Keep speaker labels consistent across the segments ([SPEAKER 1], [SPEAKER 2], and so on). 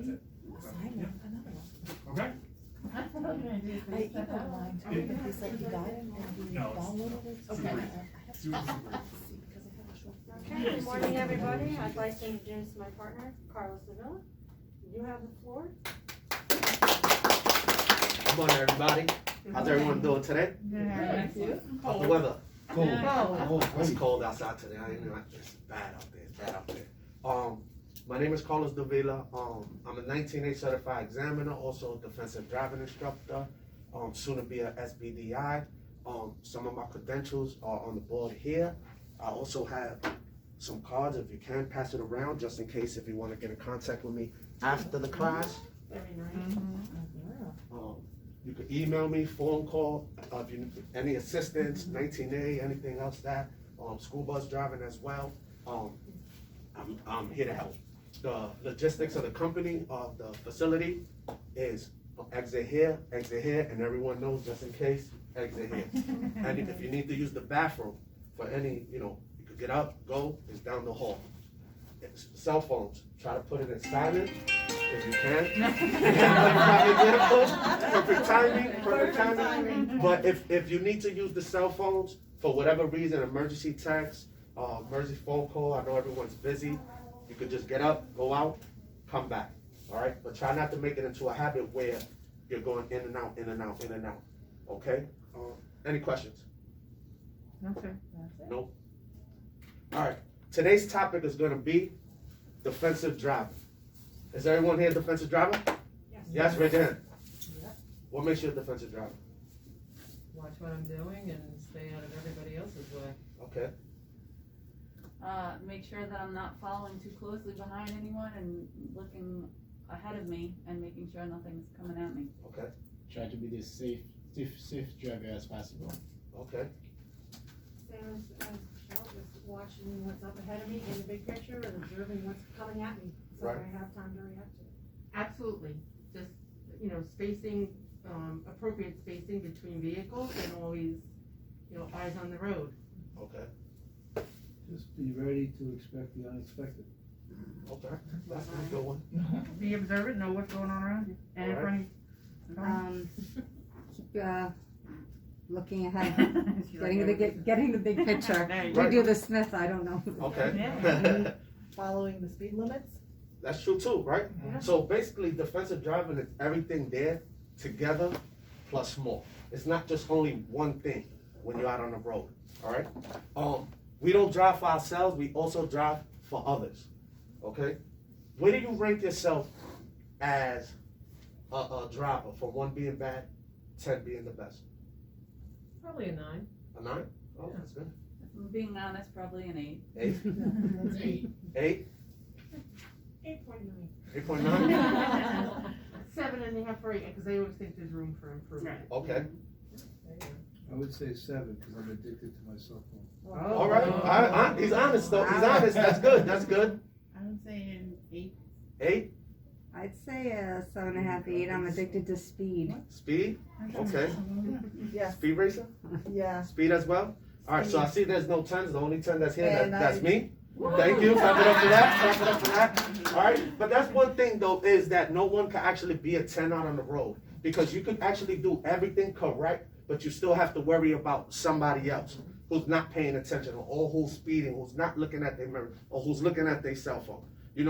[SPEAKER 1] That's it.
[SPEAKER 2] Assignment, another one.
[SPEAKER 1] Okay?
[SPEAKER 2] I emailed mine too, but he said he got it and he
[SPEAKER 1] No.
[SPEAKER 2] downloaded it.
[SPEAKER 1] Okay.
[SPEAKER 2] I have to see because I have a short.
[SPEAKER 3] Okay, good morning, everybody. I'd like to introduce my partner, Carlos Davila. You have the floor.
[SPEAKER 4] Good morning, everybody. How's everyone doing today?
[SPEAKER 2] Thank you.
[SPEAKER 4] How's the weather?
[SPEAKER 1] Cool.
[SPEAKER 4] It's cold outside today. It's bad out there. It's bad out there. My name is Carlos Davila. I'm a 19A certified examiner, also a defensive driving instructor, soon to be a S.B.D.I. Some of my credentials are on the board here. I also have some cards. If you can, pass it around just in case if you want to get in contact with me after the class.
[SPEAKER 3] Very nice.
[SPEAKER 4] You can email me, phone call, if you need any assistance, 19A, anything else that, school bus driving as well. I'm here to help. The logistics of the company, of the facility is exit here, and everyone knows just in case, exit here. And if you need to use the bathroom for any, you could get up, go, it's down the hall. It's cell phones, try to put it in silent if you can. Perfect timing. But if you need to use the cell phones for whatever reason, emergency text, emergency phone call, I know everyone's busy, you could just get up, go out, come back, all right? But try not to make it into a habit where you're going in and out, in and out, in and out, okay? Any questions?
[SPEAKER 2] Okay.
[SPEAKER 4] No? All right, today's topic is gonna be defensive driving. Is everyone here a defensive driver?
[SPEAKER 3] Yes.
[SPEAKER 4] Yes, raise your hand.
[SPEAKER 2] Yep.
[SPEAKER 4] What makes you a defensive driver?
[SPEAKER 5] Watch what I'm doing and stay out of everybody else's way.
[SPEAKER 4] Okay,
[SPEAKER 6] Make sure that I'm not following too closely behind anyone and looking ahead of me and making sure nothing's coming at me.
[SPEAKER 4] okay,
[SPEAKER 1] Try to be the safe driver as possible.
[SPEAKER 4] okay.
[SPEAKER 3] Same as Michelle, just watching what's up ahead of me in the big picture and observing what's coming at me, so
[SPEAKER 4] Right.
[SPEAKER 3] I have time to react to it.
[SPEAKER 5] Absolutely. Just, spacing, appropriate spacing between vehicles and always, eyes on the road.
[SPEAKER 4] Okay,
[SPEAKER 7] Just be ready to expect the unexpected.
[SPEAKER 4] okay, that's a good one.
[SPEAKER 5] Be observant, know what's going on around you. And
[SPEAKER 4] Alright.
[SPEAKER 8] Keep looking ahead, getting the big picture. We
[SPEAKER 4] Right.
[SPEAKER 8] do the Smith, I don't know.
[SPEAKER 4] Okay.
[SPEAKER 2] Following the speed limits?
[SPEAKER 4] That's true too, right?
[SPEAKER 3] Yeah.
[SPEAKER 4] So basically, defensive driving is everything there together plus more. It's not just only one thing when you're out on the road, all right? We don't drive for ourselves, we also drive for others, okay? Where do you rank yourself as a driver, from 1 being bad, 10 being the best?
[SPEAKER 5] Probably a 9.
[SPEAKER 4] A 9? Oh, that's good.
[SPEAKER 6] If I'm being honest, probably an 8.
[SPEAKER 4] 8?
[SPEAKER 1] It's 8.
[SPEAKER 4] 8?
[SPEAKER 3] 8.9.
[SPEAKER 4] 8.9?
[SPEAKER 5] 7.5 or 8, because I always think there's room for improvement.
[SPEAKER 4] Okay.
[SPEAKER 7] I would say 7 because I'm addicted to my cell phone.
[SPEAKER 4] All right. He's honest though. He's honest. That's good. That's good.
[SPEAKER 5] I would say an 8.
[SPEAKER 4] 8?
[SPEAKER 8] I'd say 7.5, 8. I'm addicted to speed.
[SPEAKER 4] Speed? Okay.
[SPEAKER 2] Yes,
[SPEAKER 4] Speed racer?
[SPEAKER 2] yeah.
[SPEAKER 4] Speed as well? All right, so I see there's no 10s. The only 10 that's here,
[SPEAKER 2] And
[SPEAKER 4] that's me. Thank you. Clap it up for that. Clap it up for that. All right, but that's one thing though, is that no one can actually be a 10 out on the road, because you could actually do everything correct, but you still have to worry about somebody else who's not paying attention, or who's speeding, who's not looking at their mirror, or who's looking at their cell phone.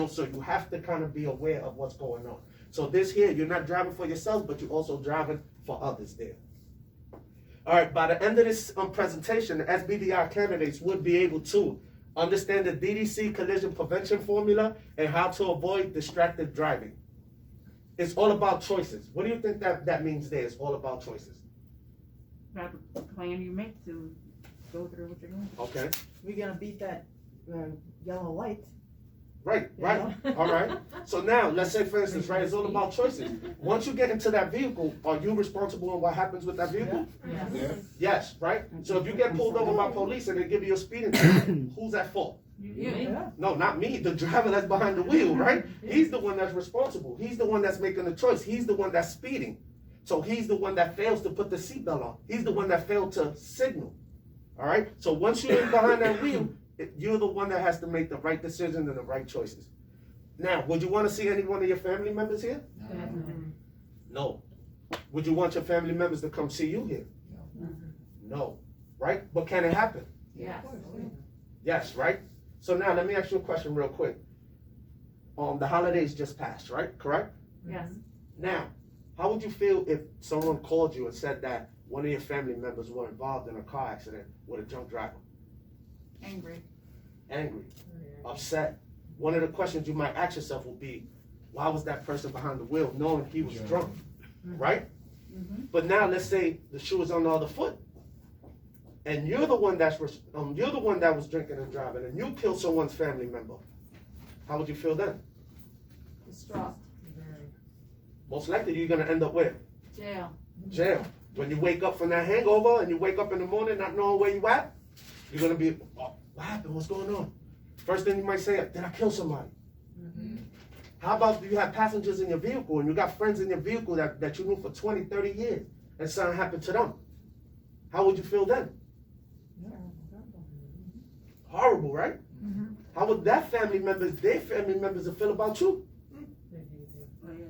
[SPEAKER 4] So you have to kind of be aware of what's going on. So this here, you're not driving for yourself, but you're also driving for others there. All right, by the end of this presentation, the S.B.D.I candidates would be able to understand the D.D.C collision prevention formula and how to avoid distracted driving. It's all about choices. What do you think that means there? It's all about choices.
[SPEAKER 5] That plan you make to go through what you're doing.
[SPEAKER 4] Okay.
[SPEAKER 2] We're gonna beat that yellow light.
[SPEAKER 4] Right. All right. So now, let's say, for instance, right, it's all about choices. Once you get into that vehicle, are you responsible on what happens with that vehicle?
[SPEAKER 1] Yeah.
[SPEAKER 4] Yes, right? So if you get pulled over by police and they give you a speeding ticket, who's at fault?
[SPEAKER 2] Yeah.
[SPEAKER 4] No, not me, the driver that's behind the wheel, right? He's the one that's responsible. He's the one that's making the choice. He's the one that's speeding. So he's the one that fails to put the seatbelt on. He's the one that failed to signal. All right? So once you're behind that wheel, you're the one that has to make the right decisions and the right choices. Now, would you want to see any one of your family members here? No. Would you want your family members to come see you here? No. Right? But can it happen?
[SPEAKER 6] Yes.
[SPEAKER 4] Yes, right? So now let me ask you a question real quick. The holidays just passed, right? Correct?
[SPEAKER 6] Yes.
[SPEAKER 4] Now, how would you feel if someone called you and said that one of your family members were involved in a car accident with a drunk driver?
[SPEAKER 6] Angry.
[SPEAKER 4] Angry, upset. One of the questions you might ask yourself will be, why was that person behind the wheel knowing he was drunk, right?
[SPEAKER 6] Mm-hmm.
[SPEAKER 4] But now let's say the shoe is on the other foot, and you're the one that was drinking and driving, and you killed someone's family member. How would you feel then?
[SPEAKER 6] Distraught.
[SPEAKER 4] Most likely you're gonna end up where?
[SPEAKER 6] Jail.
[SPEAKER 4] Jail. When you wake up from that hangover and you wake up in the morning not knowing where you at, you're gonna be, oh, what happened? What's going on? First thing you might say, did I kill somebody? How about you have passengers in your vehicle and you got friends in your vehicle that you knew for 20, 30 years and something happened to them? How would you feel then? Horrible, right? How would their family members feel about you?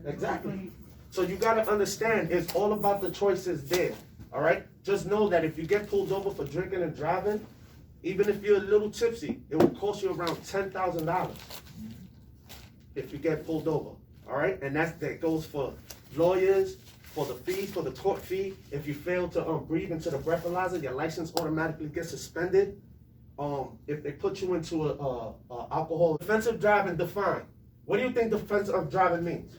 [SPEAKER 4] Exactly. So you gotta understand, it's all about the choices there, all right? Just know that if you get pulled over for drinking and driving, even if you're a little tipsy, it will cost you around $10,000 if you get pulled over, all right? And that goes for lawyers, for the fees, for the court fee. If you fail to breathe into the breathalyzer, your license automatically gets suspended. If they put you into a alcohol. Defensive driving defined. What do you think defensive driving means?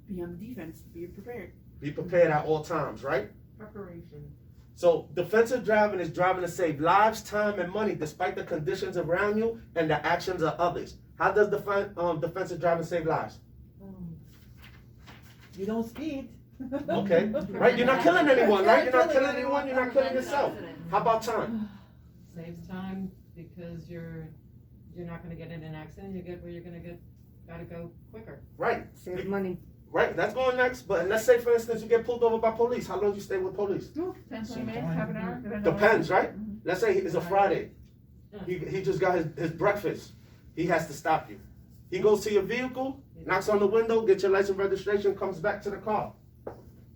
[SPEAKER 2] Be on the defense, be prepared.
[SPEAKER 4] Be prepared at all times, right?
[SPEAKER 5] Preparation.
[SPEAKER 4] So defensive driving is driving to save lives, time, and money despite the conditions around you and the actions of others. How does defensive driving save lives?
[SPEAKER 2] You don't speed.
[SPEAKER 4] Okay, right? You're not killing anyone, right? You're not killing anyone, you're not killing yourself. How about time?
[SPEAKER 5] Saves time because you're not gonna get in an accident, you get where you're gotta go quicker.
[SPEAKER 4] Right.
[SPEAKER 8] Save money.
[SPEAKER 4] Right, that's going next. But let's say, for instance, you get pulled over by police. How long do you stay with police?
[SPEAKER 6] 10, 20 minutes, half an hour.
[SPEAKER 4] Depends, right? Let's say it's a Friday. He just got his breakfast. He has to stop you. He goes to your vehicle, knocks on the window, gets your license registration, comes back to the car.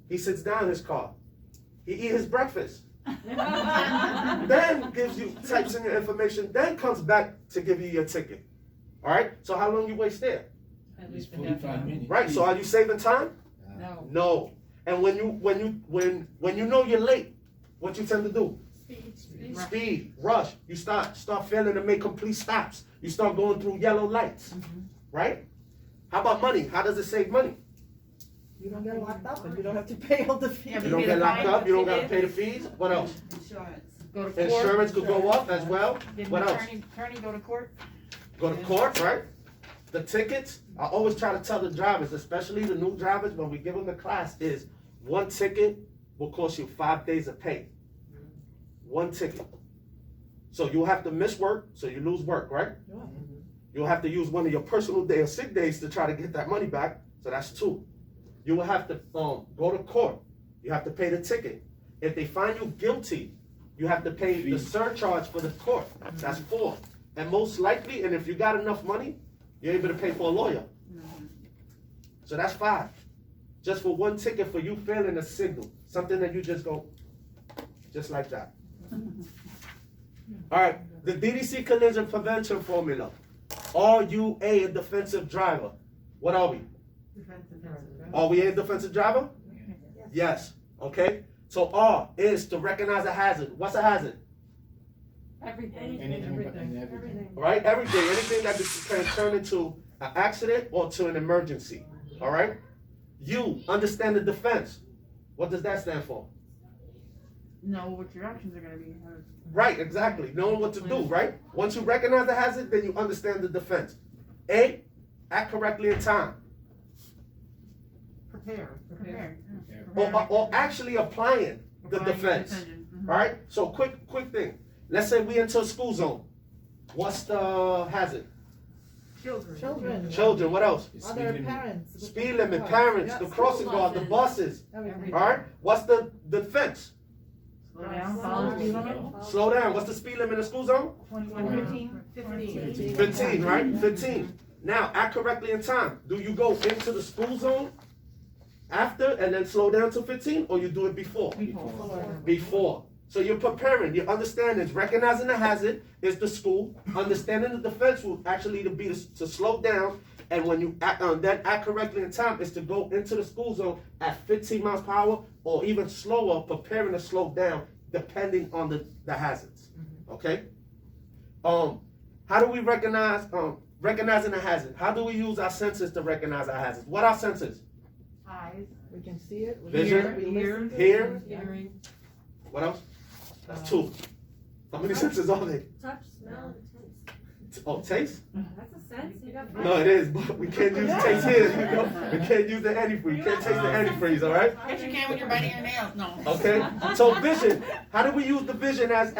[SPEAKER 4] He sits down in his car. He eats his breakfast. Then types in your information, then comes back to give you your ticket. All right? So how long you waste there?
[SPEAKER 5] At
[SPEAKER 1] It's
[SPEAKER 5] least a half
[SPEAKER 1] 45
[SPEAKER 5] hour.
[SPEAKER 1] minutes.
[SPEAKER 4] Right, so are you saving time?
[SPEAKER 5] No.
[SPEAKER 4] No. And when you know you're late, what you tend to do? Speed, rush. You start failing to make complete stops. You start going through yellow lights. Right? How about money? How does it save money?
[SPEAKER 2] You don't get locked up and you don't have to pay all the fees.
[SPEAKER 4] You don't get locked up, you don't gotta pay the fees. What else?
[SPEAKER 5] Go to court.
[SPEAKER 4] Insurance could go up as well.
[SPEAKER 5] Get an
[SPEAKER 4] What else?
[SPEAKER 5] attorney, go to court.
[SPEAKER 4] Go to court, right? The tickets, I always try to tell the drivers, especially the new drivers, when we give them the class, is one ticket will cost you 5 days of pay. One ticket. So you'll have to miss work, so you lose work, right? You'll have to use one of your personal day or sick days to try to get that money back, so that's 2. You will have to go to court. You have to pay the ticket. If they find you guilty, you have to pay the surcharge for the court. That's 4. And most likely, and if you got enough money, you're able to pay for a lawyer. So that's 5. Just for one ticket for you failing a signal. Something that you just go, just like that. All right, the D.D.C collision prevention formula. Are you a defensive driver? What are we?
[SPEAKER 5] Defensive driver.
[SPEAKER 4] Are we a defensive driver? Yes. Okay. So R is to recognize a hazard. What's a hazard?
[SPEAKER 6] Everything.
[SPEAKER 3] Everything.
[SPEAKER 4] All right, everything, anything that can turn into an accident or to an emergency. All right. You understand the defense. What does that stand for?
[SPEAKER 5] Know what your actions are gonna be.
[SPEAKER 4] Right, exactly. Knowing what to do, right? Once you recognize the hazard, then you understand the defense. A, act correctly in time.
[SPEAKER 5] Prepare.
[SPEAKER 4] Or actually applying the defense. Right? So quick thing. Let's say we into a school zone. What's the hazard?
[SPEAKER 5] Children.
[SPEAKER 4] Children, what else?
[SPEAKER 2] Other parents.
[SPEAKER 4] Speed limit, parents, the crossing guard, the buses.
[SPEAKER 2] Everything.
[SPEAKER 4] All right? What's the defense?
[SPEAKER 5] Slow down. Follow the speed limit.
[SPEAKER 4] Slow down. What's the speed limit in the school zone?
[SPEAKER 5] 15.
[SPEAKER 4] 15, right? 15. Now, act correctly in time. Do you go into the school zone after and then slow down to 15, or you do it before? Before. So you're preparing. Your understanding is recognizing the hazard is the school. Understanding the defense will actually be to slow down. And when you then act correctly in time is to go into the school zone at 15 miles per hour or even slower, preparing to slow down depending on the hazards. Okay? How do we recognize recognizing a hazard? How do we use our senses to recognize our hazards? What are senses?
[SPEAKER 5] Eyes,
[SPEAKER 2] We can see it. we
[SPEAKER 4] Vision,
[SPEAKER 2] we listen to it.
[SPEAKER 4] hear.
[SPEAKER 5] hearing,
[SPEAKER 4] What else? That's 2. How many senses are there?
[SPEAKER 3] Touch, smell, and taste.
[SPEAKER 4] Oh, taste?
[SPEAKER 3] That's a sense, you got.
[SPEAKER 4] No, it is, but we can't use taste here. You know? We can't use the antifreeze. You can't taste the antifreeze, all right?
[SPEAKER 5] yes you can when you're biting your nails, no.
[SPEAKER 4] Okay. So vision. How do we use the vision as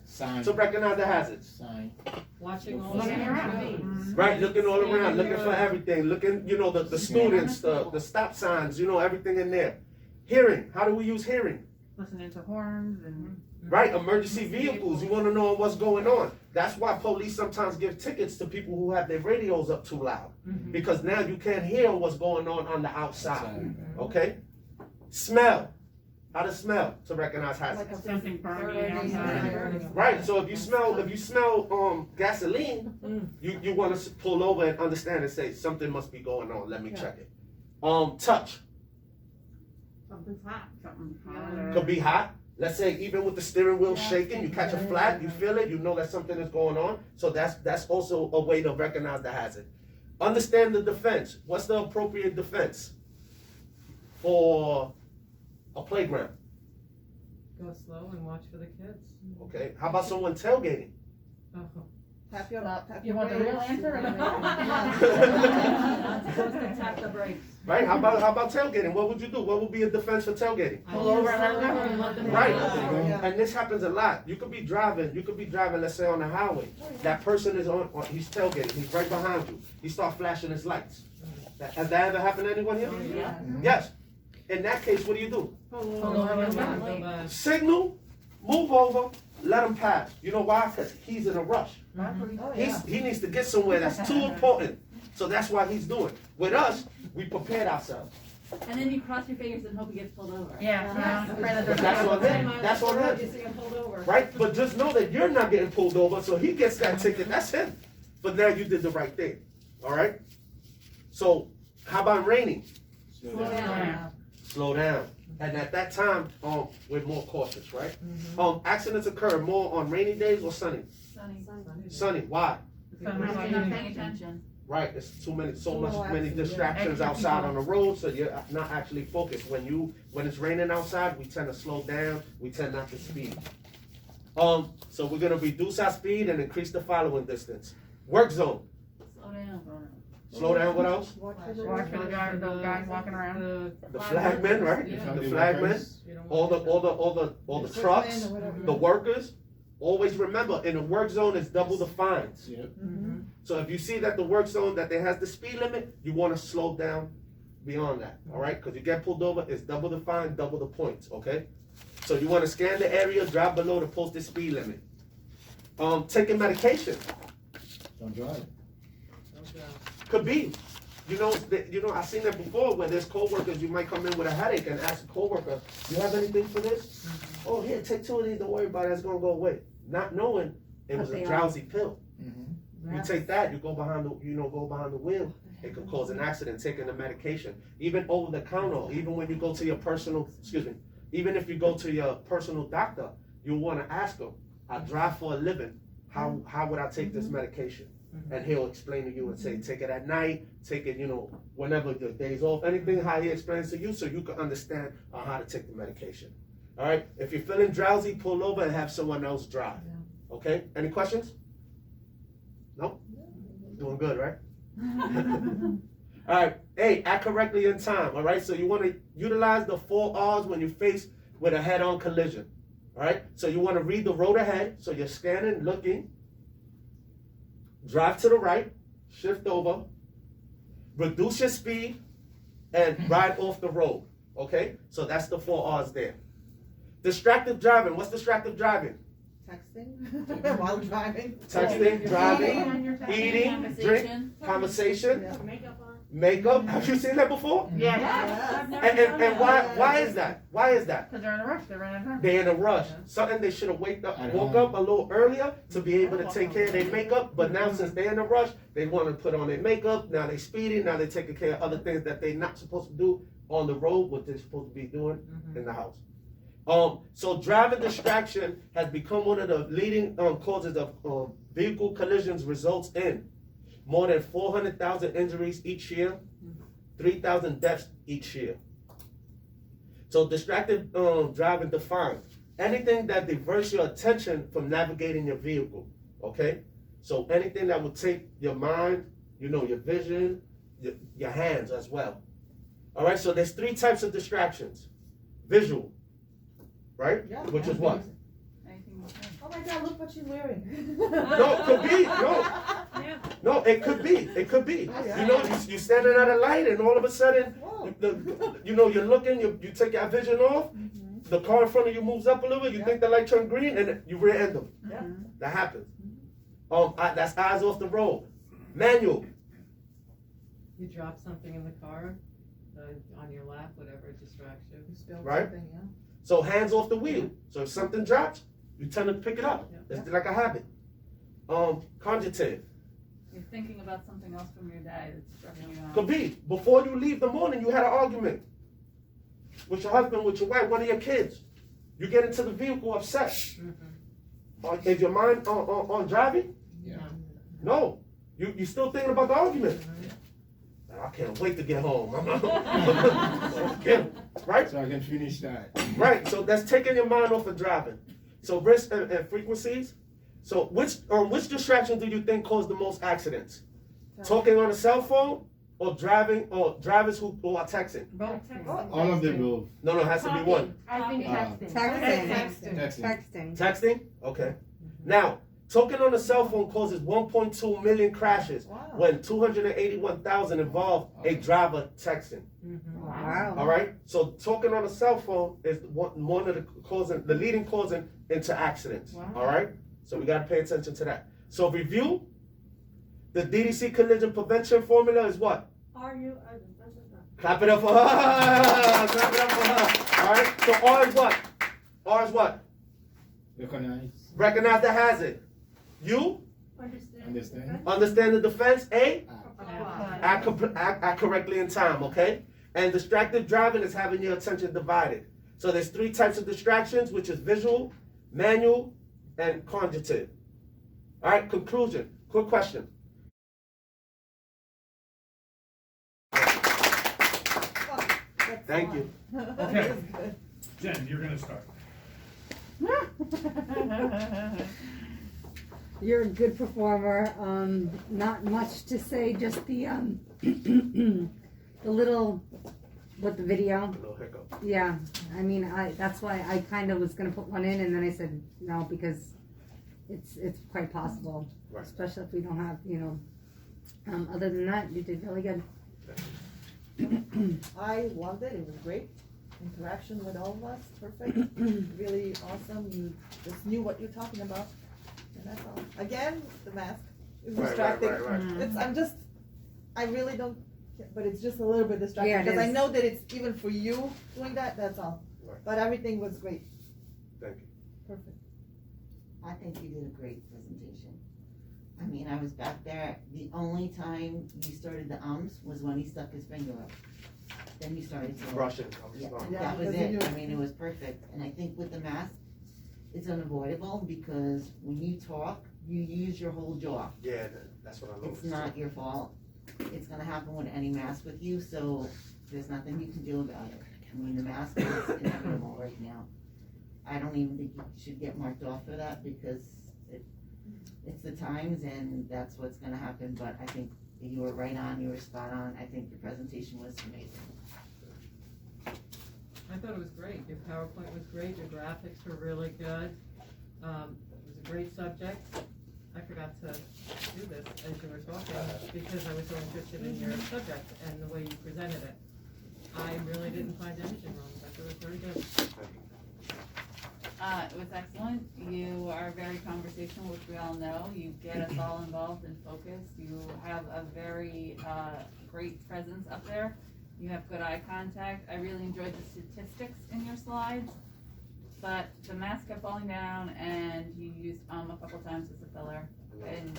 [SPEAKER 1] Sign.
[SPEAKER 4] to recognize the hazards?
[SPEAKER 1] Sign.
[SPEAKER 5] Watching all
[SPEAKER 3] Looking
[SPEAKER 5] around.
[SPEAKER 4] Right, looking all around, looking for everything, looking, the students, the stop signs, everything in there. Hearing. How do we use hearing?
[SPEAKER 5] Listening to horns and.
[SPEAKER 4] Right, emergency vehicles. You want to know what's going on. That's why police sometimes give tickets to people who have their radios up too loud, because now you can't hear what's going on the outside. Okay. Smell. How to smell to recognize hazards.
[SPEAKER 5] Something burning outside.
[SPEAKER 4] Right. So if you smell gasoline, you want to pull over and understand and say something must be going on. Let me check it. Touch.
[SPEAKER 5] Something's hot. Something's hot.
[SPEAKER 4] Could be hot. Let's say even with the steering wheel shaking, you catch a flat, you feel it, you know that something is going on. So that's also a way to recognize the hazard. Understand the defense. What's the appropriate defense for a playground?
[SPEAKER 5] Go slow and watch for the kids.
[SPEAKER 4] Okay. How about someone tailgating?
[SPEAKER 2] Tap your, tap
[SPEAKER 6] You
[SPEAKER 2] your
[SPEAKER 6] want the real
[SPEAKER 2] brakes.
[SPEAKER 6] answer?
[SPEAKER 2] Yeah.
[SPEAKER 6] Supposed to tap the brakes.
[SPEAKER 4] Right? How about tailgating? What would you do? What would be a defense for tailgating?
[SPEAKER 5] Pull over and let them go and let them go.
[SPEAKER 4] Right.
[SPEAKER 2] Yeah.
[SPEAKER 4] And this happens a lot. You could be driving, let's say on the highway. That person is he's tailgating, he's right behind you. He starts flashing his lights. Has that ever happened to anyone here?
[SPEAKER 6] Yeah.
[SPEAKER 4] Yes. In that case, what do?
[SPEAKER 5] Pull over and let them go.
[SPEAKER 4] Signal, move over, let him pass. You know why? Because he's in a rush.
[SPEAKER 2] Oh, yeah.
[SPEAKER 4] He needs to get somewhere that's too important. So that's why he's doing. With us, we prepared ourselves.
[SPEAKER 6] And then you cross your fingers and hope he gets pulled over.
[SPEAKER 5] Yeah.
[SPEAKER 4] That's on him. That's on him.
[SPEAKER 3] You see him pulled over.
[SPEAKER 4] Right? But just know that you're not getting pulled over, so he gets that ticket. That's him. But now you did the right thing. All right? So, how about raining?
[SPEAKER 1] Slow down.
[SPEAKER 4] Slow down. And at that time, we're more cautious, right? Accidents occur more on rainy days or sunny?
[SPEAKER 6] Sunny.
[SPEAKER 4] Sunny. Why?
[SPEAKER 6] You're not paying attention.
[SPEAKER 4] Right, there's too many
[SPEAKER 2] accidents,
[SPEAKER 4] distractions
[SPEAKER 5] yeah.
[SPEAKER 4] outside on the road, so you're not actually focused. When it's raining outside, we tend to slow down. We tend not to speed. So we're gonna reduce our speed and increase the following distance. Work zone.
[SPEAKER 6] Slow down.
[SPEAKER 4] Slow down. What else?
[SPEAKER 2] Watch for the
[SPEAKER 5] Watch for the guys walking around.
[SPEAKER 4] The flagmen, right?
[SPEAKER 5] Yeah.
[SPEAKER 4] The flagmen. All the trucks,
[SPEAKER 2] or whatever.
[SPEAKER 4] the workers. Always remember, in a work zone, it's double the fines.
[SPEAKER 1] Yep.
[SPEAKER 4] So if you see that the work zone that there has the speed limit, you want to slow down beyond that, all right? Because you get pulled over, it's double the fine, double the points, okay? So you want to scan the area, drive below the posted speed limit. Taking medication
[SPEAKER 1] Don't drive.
[SPEAKER 4] could be. I've seen that before where there's coworkers, you might come in with a headache and ask a coworker, you have anything for this? Oh, here, take 2 of these, don't worry about it, it's gonna go away. Not knowing it was a drowsy pill. You take that, you go behind the wheel, it could cause an accident taking the medication. Even over the counter, even when you go to your even if you go to your personal doctor, you wanna ask them, I drive for a living, how would I take this medication? And he'll explain to you and say, take it at night, take it, whenever your day's off, anything how he explains to you so you can understand how to take the medication. All right, if you're feeling drowsy, pull over and have someone else drive. Okay, any questions? No? Doing good, right? All right, hey, act correctly in time, all right? So you want to utilize the 4 R's when you're faced with a head-on collision, all right? So you want to read the road ahead, so you're scanning, looking, drive to the right, shift over, reduce your speed, and ride off the road, okay? So that's the 4 R's there. Distracted driving, what's distracted driving?
[SPEAKER 2] Texting while driving.
[SPEAKER 4] Texting, driving,
[SPEAKER 5] On your text.
[SPEAKER 4] eating, drink,
[SPEAKER 6] Conversation.
[SPEAKER 4] conversation,
[SPEAKER 2] Yeah.
[SPEAKER 3] Makeup on.
[SPEAKER 4] makeup. Have you seen that before?
[SPEAKER 5] Yeah.
[SPEAKER 2] Yeah.
[SPEAKER 5] I've never
[SPEAKER 4] And,
[SPEAKER 5] done
[SPEAKER 4] and
[SPEAKER 5] that.
[SPEAKER 4] why is that? Why is that?
[SPEAKER 5] Cause they're in a rush, they're running home.
[SPEAKER 4] They're in a rush.
[SPEAKER 5] Yeah.
[SPEAKER 4] Something they should have
[SPEAKER 1] At
[SPEAKER 4] woke
[SPEAKER 1] home.
[SPEAKER 4] up a little earlier to be able to take care of their makeup. But now since they're in a rush, they want to put on their makeup. Now they speeding. Now they're taking care of other things that they're not supposed to do on the road, what they're supposed to be doing in the house. So driving distraction has become one of the leading causes of vehicle collisions, results in more than 400,000 injuries each year, 3,000 deaths each year. So distracted driving defined anything that diverts your attention from navigating your vehicle. Okay, so anything that will take your mind, your vision, your hands as well. All right, so there's 3 types of distractions: visual, right?
[SPEAKER 2] Yeah.
[SPEAKER 4] Which is what?
[SPEAKER 6] Anything with that.
[SPEAKER 2] Oh my God, look what she's wearing.
[SPEAKER 4] No, it could be. No, it could be. It could be. You know, you standing at a light, and all of a sudden,
[SPEAKER 2] Whoa.
[SPEAKER 4] you're looking. You take your vision off. The car in front of you moves up a little bit. You think the light turned green, and you rear end them.
[SPEAKER 2] Yeah.
[SPEAKER 4] That happens. That's eyes off the road. Manual.
[SPEAKER 5] You drop something in the car, on your lap, whatever distracts you.
[SPEAKER 2] You spilled
[SPEAKER 4] Right.
[SPEAKER 2] something, yeah.
[SPEAKER 4] So hands off the wheel. So if something drops, you tend to pick it up.
[SPEAKER 5] Yeah.
[SPEAKER 4] It's like a habit. Conjunctive.
[SPEAKER 6] You're thinking about something else from your day that's stressing you out.
[SPEAKER 4] Could be before you leave the morning, you had an argument with your husband, with your wife, one of your kids. You get into the vehicle upset. Is your mind on driving?
[SPEAKER 1] Yeah.
[SPEAKER 4] No. You still thinking about the argument. I can't wait to get home. Right?
[SPEAKER 1] So I can finish that.
[SPEAKER 4] Right. So that's taking your mind off of driving. So risk and frequencies. So which distraction do you think cause the most accidents? Talking on a cell phone or driving or drivers who are texting?
[SPEAKER 5] Both.
[SPEAKER 1] All of the above.
[SPEAKER 4] No, it has to be one.
[SPEAKER 5] I think texting.
[SPEAKER 8] Texting.
[SPEAKER 4] Texting? Okay. Now, talking on a cell phone causes 1.2 million crashes
[SPEAKER 2] Wow.
[SPEAKER 4] when 281,000 involve a driver texting.
[SPEAKER 8] Wow.
[SPEAKER 4] All right. So talking on a cell phone is one of the leading causing into accidents.
[SPEAKER 5] Wow.
[SPEAKER 4] All right. So we got to pay attention to that. So review. The D.D.C collision prevention formula is what? Clap it up for her. Clap it up for her. All right. So R is what? R is what?
[SPEAKER 1] Recognize.
[SPEAKER 4] Recognize the hazard. U.
[SPEAKER 1] Understand.
[SPEAKER 4] Understand the defense. A.
[SPEAKER 5] Apply.
[SPEAKER 4] Act correctly in time, okay? And distracted driving is having your attention divided. So there's 3 types of distractions, which is visual, manual, and conjunctive. All right, conclusion. Quick question. Thank you.
[SPEAKER 9] Okay. Jen, you're gonna start.
[SPEAKER 8] You're a good performer. Not much to say, just the the little with the video.
[SPEAKER 4] A little hiccup.
[SPEAKER 8] Yeah, I mean, that's why I kind of was gonna put one in, and then I said no because it's quite possible,
[SPEAKER 4] Right.
[SPEAKER 8] especially if we don't have Other than that, you did really good.
[SPEAKER 2] I loved it. It was great. Interaction with all of us, perfect. Really awesome. You just knew what you're talking about. And that's all. Again, the mask is distracting.
[SPEAKER 4] Right.
[SPEAKER 2] I really don't, but it's just a little bit distracting.
[SPEAKER 8] Yeah, it
[SPEAKER 2] because I
[SPEAKER 8] is.
[SPEAKER 2] know that it's even for you doing that, that's all.
[SPEAKER 4] Right.
[SPEAKER 2] But everything was great.
[SPEAKER 4] Thank you.
[SPEAKER 2] Perfect.
[SPEAKER 10] I think you did a great presentation. I mean, I was back there. The only time you started the ums was when he stuck his finger up. Then you started to
[SPEAKER 4] Russian.
[SPEAKER 10] Yeah,
[SPEAKER 2] Yeah,
[SPEAKER 10] that was
[SPEAKER 2] because you
[SPEAKER 10] it.
[SPEAKER 2] knew-
[SPEAKER 10] I mean, it was perfect. And I think with the mask, it's unavoidable because when you talk, you use your whole jaw.
[SPEAKER 4] Yeah, that's what I noticed.
[SPEAKER 10] It's not your fault. It's gonna happen with any mask with you, so there's nothing you can do about it. I mean, the mask is inevitable right now. I don't even think you should get marked off for that because it's the times and that's what's gonna happen, but I think you were right on, you were spot on. I think your presentation was amazing.
[SPEAKER 5] I thought it was great. Your PowerPoint was great. Your graphics were really good. It was a great subject. I forgot to do this as you were talking because I was so interested in your subject and the way you presented it. I really didn't find anything wrong. I thought it was very good.
[SPEAKER 6] It was excellent. You are very conversational, which we all know. You get us all involved and focused. You have a very great presence up there. You have good eye contact. I really enjoyed the statistics in your slides, but the mask kept falling down, and you used a couple times as a filler. And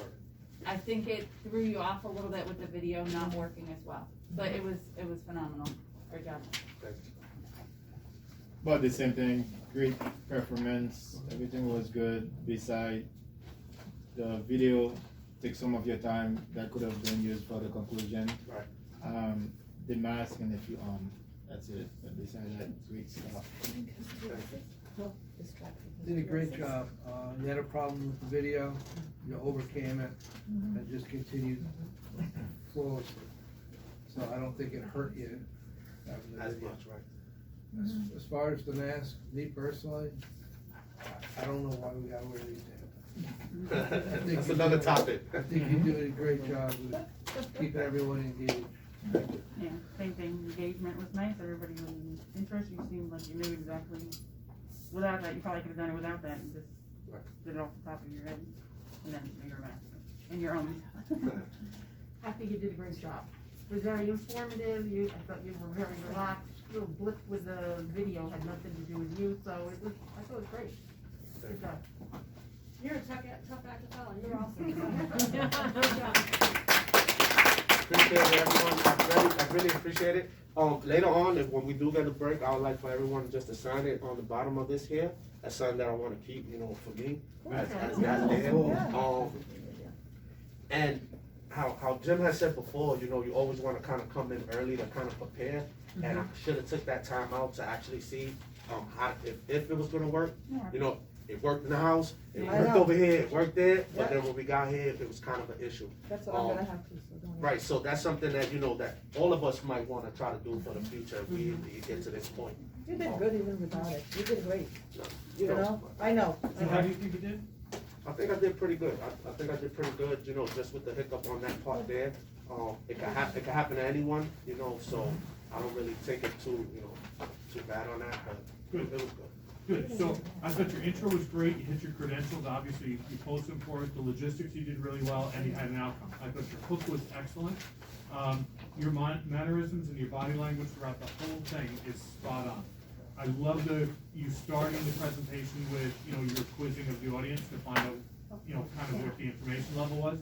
[SPEAKER 6] I think it threw you off a little bit with the video not working as well. But it was phenomenal. Great job.
[SPEAKER 1] But the same thing, great performance, everything was good. Beside the video, take some of your time that could have been used for the conclusion.
[SPEAKER 4] Right.
[SPEAKER 1] The mask and a few that's it. But beside that, great stuff.
[SPEAKER 7] Did a great job. You had a problem with the video, you overcame it, and just continued flawlessly. So I don't think it hurt you having the
[SPEAKER 4] As
[SPEAKER 7] video.
[SPEAKER 4] much, right?
[SPEAKER 7] As far as the mask, me personally, I don't know why we gotta wear these damn.
[SPEAKER 4] That's another topic.
[SPEAKER 7] I think you're doing a great job with keeping everyone engaged.
[SPEAKER 11] Yeah, same thing, engagement was nice, everybody was interested, you seemed like you knew exactly, without that, you probably could have done it without that, and just did it off the top of your head, and then your mask, and your own.
[SPEAKER 3] I think you did a great job. It was very informative, I thought you were very relaxed, little blip with the video had nothing to do with you, so I thought it was great. Good job. You're a tough act to follow, you're awesome. Good job.
[SPEAKER 4] Appreciate it, everyone. I really appreciate it. Later on, when we do get a break, I would like for everyone just to sign it on the bottom of this here. That's something that I want to keep, for me, as that there. And how Jim has said before, you always want to kind of come in early to kind of prepare. And I should have took that time out to actually see how if it was going to work. It worked in the house, it worked over here, it worked there, but then when we got here, it was kind of an issue.
[SPEAKER 2] That's what I'm gonna have to, so don't worry.
[SPEAKER 4] Right, so that's something that, that all of us might want to try to do for the future if we get to this point.
[SPEAKER 2] You did good even without it, you did great,
[SPEAKER 4] No,
[SPEAKER 2] you know, I know.
[SPEAKER 9] So how do you think you did?
[SPEAKER 4] I think I did pretty good. I think I did pretty good, just with the hiccup on that part there. It could happen to anyone, so I don't really take it too bad on that, but
[SPEAKER 9] Good.
[SPEAKER 4] it was good.
[SPEAKER 9] Good, so I thought your intro was great, you hit your credentials, obviously you posted them for us, the logistics you did really well, and you had an outcome. I thought your hook was excellent. Your mannerisms and your body language throughout the whole thing is spot on. I love you starting the presentation with, your quizzing of the audience to find out, kind of what the information level was.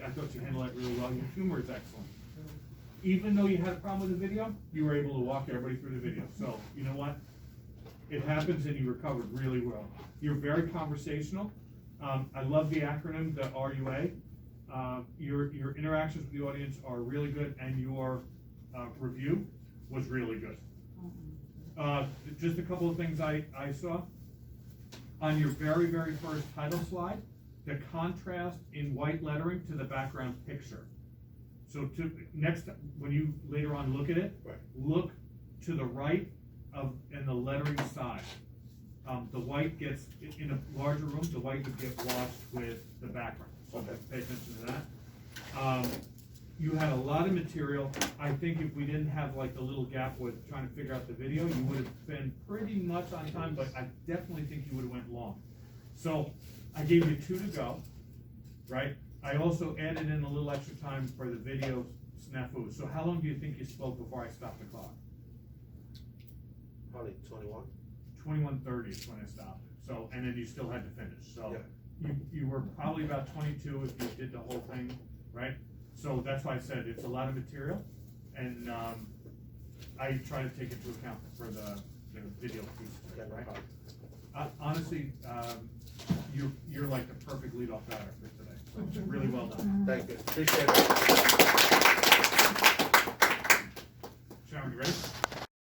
[SPEAKER 9] I thought you handled that really well, your humor is excellent. Even though you had a problem with the video, you were able to walk everybody through the video, so you know what? It happens and you recovered really well. You're very conversational. I love the acronym, the RUA. Your interactions with the audience are really good, and your review was really good. Just a couple of things I saw. On your very, very first title slide, the contrast in white lettering to the background picture. So when you later on look at it, look to the right and the lettering side. The white gets, in a larger room, the white would get washed with the background. So pay attention to that. You had a lot of material. I think if we didn't have like the little gap with trying to figure out the video, you would have been pretty much on time, but I definitely think you would have went long. So I gave you 2 to go, right? I also added in a little extra time for the video snafu. So how long do you think you spoke before I stopped the clock?
[SPEAKER 4] Probably 21.
[SPEAKER 9] 21:30 is when I stopped. So, and then you still had to finish. So you were probably about 22 if you did the whole thing, right? So that's why I said it's a lot of material, and I try to take into account for the video piece, right? Honestly, you're like the perfect lead-off batter for today. So really well done.
[SPEAKER 4] Thank you. Appreciate it.